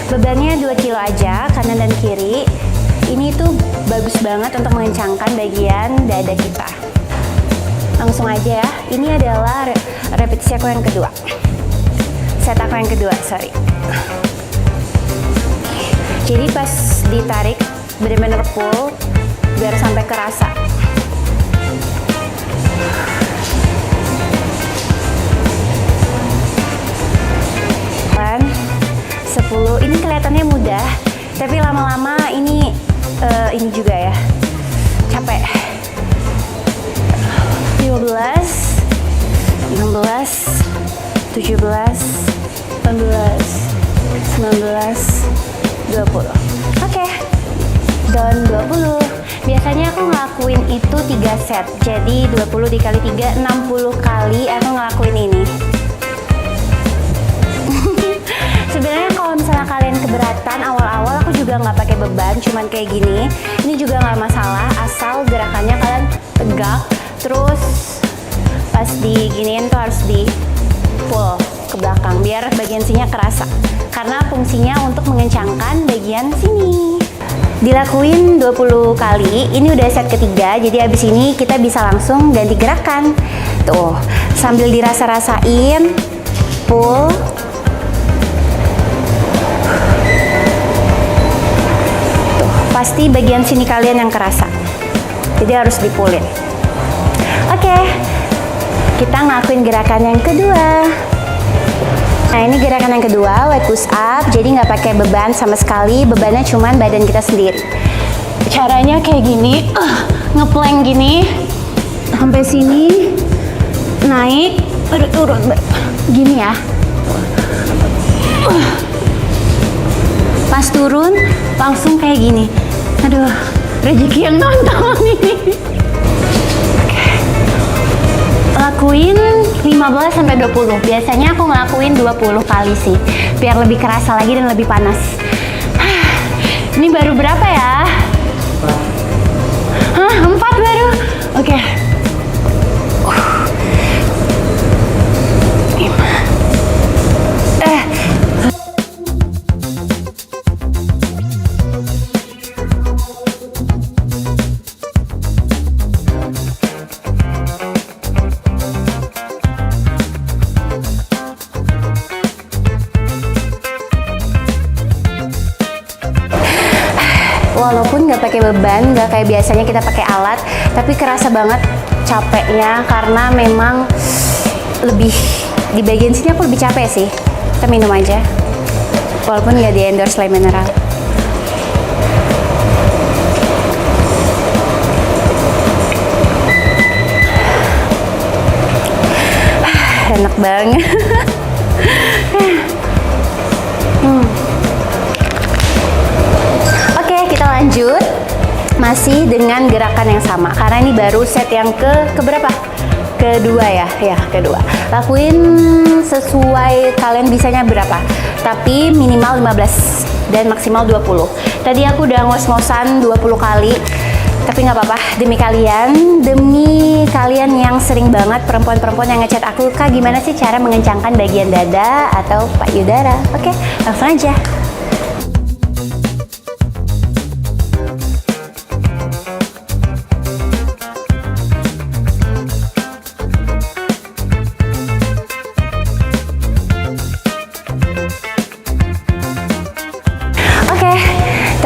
Bebannya 2 kilo aja, kanan dan kiri. Ini tuh bagus banget untuk mengencangkan bagian dada kita. Langsung aja ya, ini adalah repetisi aku yang kedua. Set aku yang kedua, sorry. Jadi pas ditarik, bener-bener pull, biar sampai kerasa. Kan, 10, ini kelihatannya mudah, tapi lama-lama ini juga ya, capek. 15, 16, 17, 18, 19, 20. Oke, down 20. Biasanya aku ngelakuin itu 3 set. Jadi 20 dikali 3, 60 kali aku ngelakuin ini. Sebenarnya kalau misalnya kalian keberatan awal-awal, aku juga nggak pakai beban, cuman kayak gini. Ini juga nggak masalah, asal gerakannya kalian tegak. Terus pas diginiin tuh harus di pull ke belakang biar bagian sininya kerasa, karena fungsinya untuk mengencangkan bagian sini. Dilakuin 20 kali, ini udah set ketiga, jadi abis ini kita bisa langsung ganti gerakan. Tuh, sambil dirasa-rasain, pull. Tuh, pasti bagian sini kalian yang kerasa, jadi harus dipullin. Oke, kita ngelakuin gerakan yang kedua. Nah, ini gerakan yang kedua, leg push up. Jadi nggak pakai beban sama sekali, bebannya cuman badan kita sendiri. Caranya kayak gini, ngeplank gini, sampai sini, naik, turun, gini ya. Pas turun, langsung kayak gini. Aduh, rezeki yang nonton ini. Lakuin 15-20. Biasanya aku ngelakuin 20 kali sih, biar lebih kerasa lagi dan lebih panas. Ini baru berapa ya? 4 baru. Oke. Walaupun nggak pakai beban, nggak kayak biasanya kita pakai alat, tapi kerasa banget capeknya karena memang lebih di bagian sini aku lebih capek sih. Kita minum aja, walaupun nggak di endorse Lime Mineral. Enak banget. Lanjut, masih dengan gerakan yang sama karena ini baru set yang keberapa? Kedua ya, kedua. Lakuin sesuai kalian bisanya berapa, tapi minimal 15 dan maksimal 20. Tadi aku udah ngos-ngosan 20 kali, tapi nggak apa-apa, demi kalian yang sering banget, perempuan-perempuan yang ngechat aku, Kak gimana sih cara mengencangkan bagian dada atau payudara. Oke, langsung aja.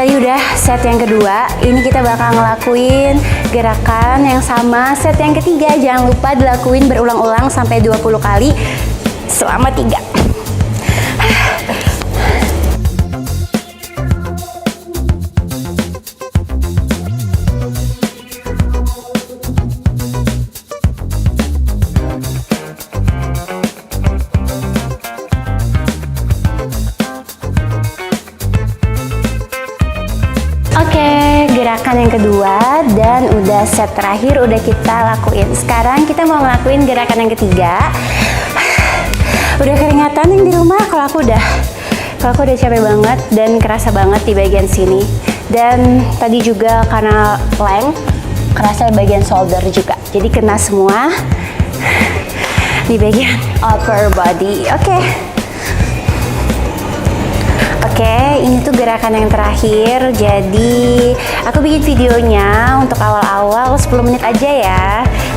Tadi udah set yang kedua, ini kita bakal ngelakuin gerakan yang sama set yang ketiga. Jangan lupa dilakuin berulang-ulang sampai 20 kali selama 3. Gerakan yang kedua dan udah set terakhir udah kita lakuin. Sekarang kita mau ngelakuin gerakan yang ketiga. Udah keringatan yang di rumah, kalau aku udah capek banget dan kerasa banget di bagian sini. Dan tadi juga karena plank kerasa di bagian shoulder juga. Jadi kena semua di bagian upper body. Oke, ini tuh gerakan yang terakhir. Jadi aku bikin videonya untuk awal-awal 10 menit aja ya.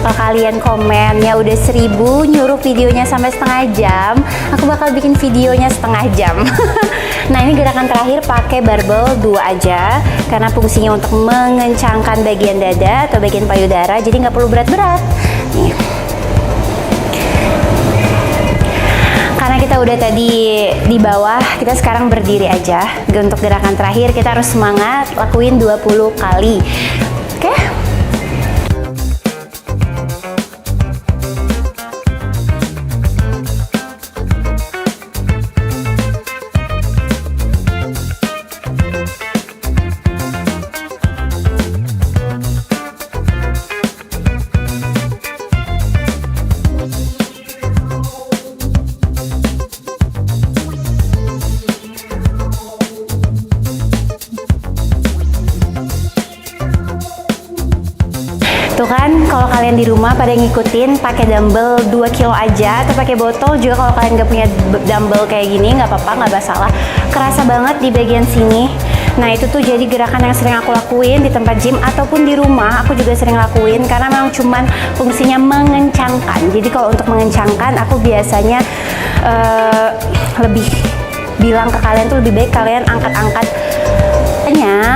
Kalau kalian komennya udah 1000, nyuruh videonya sampai setengah jam, aku bakal bikin videonya setengah jam. Nah, ini gerakan terakhir pakai barbel 2 aja, karena fungsinya untuk mengencangkan bagian dada atau bagian payudara, jadi nggak perlu berat-berat. Nih. Karena kita udah tadi di bawah, kita sekarang berdiri aja. Untuk gerakan terakhir kita harus semangat, lakuin 20 kali. Oke? Tuh kan, kalau kalian di rumah pada ngikutin pakai dumbbell 2 kilo aja atau pakai botol juga, kalau kalian nggak punya dumbbell kayak gini nggak apa-apa, nggak masalah. Kerasa banget di bagian sini. Nah, itu tuh jadi gerakan yang sering aku lakuin di tempat gym ataupun di rumah. Aku juga sering lakuin karena memang cuman fungsinya mengencangkan. Jadi kalau untuk mengencangkan, aku biasanya lebih bilang ke kalian tuh lebih baik kalian angkat-angkat.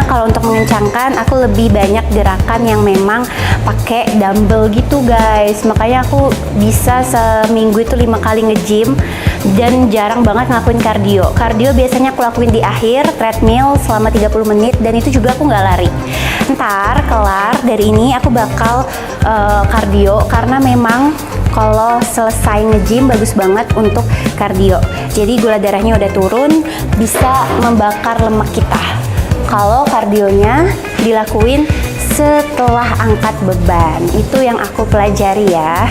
Kalau untuk mengencangkan, aku lebih banyak gerakan yang memang pakai dumbbell gitu guys. Makanya aku bisa seminggu itu 5 kali nge-gym dan jarang banget ngelakuin cardio. Cardio biasanya aku lakuin di akhir, treadmill selama 30 menit, dan itu juga aku nggak lari. Ntar kelar dari ini aku bakal cardio, karena memang kalau selesai nge-gym bagus banget untuk cardio. Jadi gula darahnya udah turun, bisa membakar lemak kita. Kalau kardionya dilakuin setelah angkat beban, itu yang aku pelajari ya.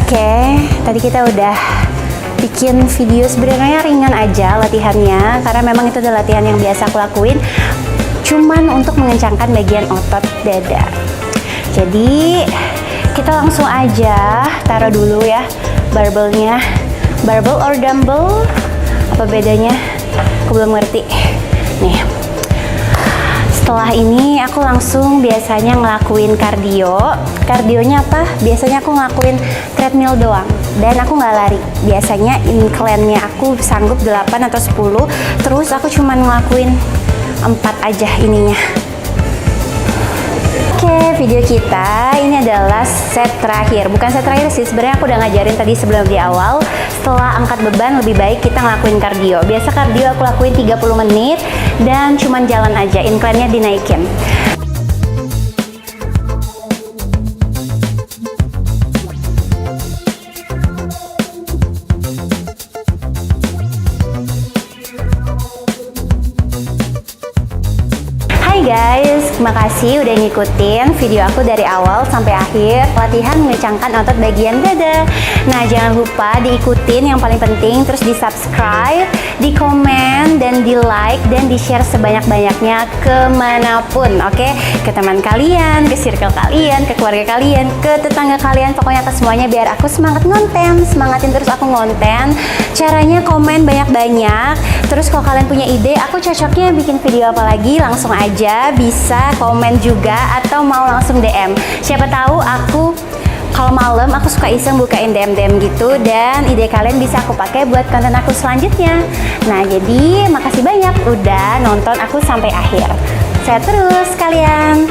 Oke, tadi kita udah bikin video sebenarnya ringan aja latihannya, karena memang itu adalah latihan yang biasa aku lakuin, cuman untuk mengencangkan bagian otot dada. Jadi kita langsung aja taruh dulu ya barbelnya. Barbel or dumbbell, apa bedanya? Aku belum ngerti. Nih, setelah ini aku langsung biasanya ngelakuin cardio. Cardionya apa? Biasanya aku ngelakuin treadmill doang, dan aku nggak lari. Biasanya incline-nya aku sanggup 8 atau 10, terus aku cuman ngelakuin 4 aja ininya. Oke, video kita ini adalah set terakhir. Bukan set terakhir sih, sebenarnya aku udah ngajarin tadi sebelum di awal. Setelah angkat beban lebih baik kita ngelakuin cardio. Biasa cardio aku lakuin 30 menit dan cuman jalan aja, incline-nya dinaikin. Guys, terima kasih udah ngikutin video aku dari awal sampai akhir latihan mengencangkan otot bagian dada. Nah, jangan lupa diikutin yang paling penting, terus di subscribe, di komen, dan di like, dan di share sebanyak-banyaknya kemanapun, oke? Ke teman kalian, ke circle kalian, ke keluarga kalian, ke tetangga kalian, pokoknya ke semuanya, biar aku semangat ngonten, semangatin terus aku ngonten. Caranya komen banyak-banyak. Terus kalau kalian punya ide aku cocoknya bikin video apa lagi, langsung aja bisa komen juga, atau mau langsung DM. Siapa tahu aku kalau malam aku suka iseng bukain DM gitu, dan ide kalian bisa aku pakai buat konten aku selanjutnya. Nah, jadi makasih banyak udah nonton aku sampai akhir. Sehat terus kalian.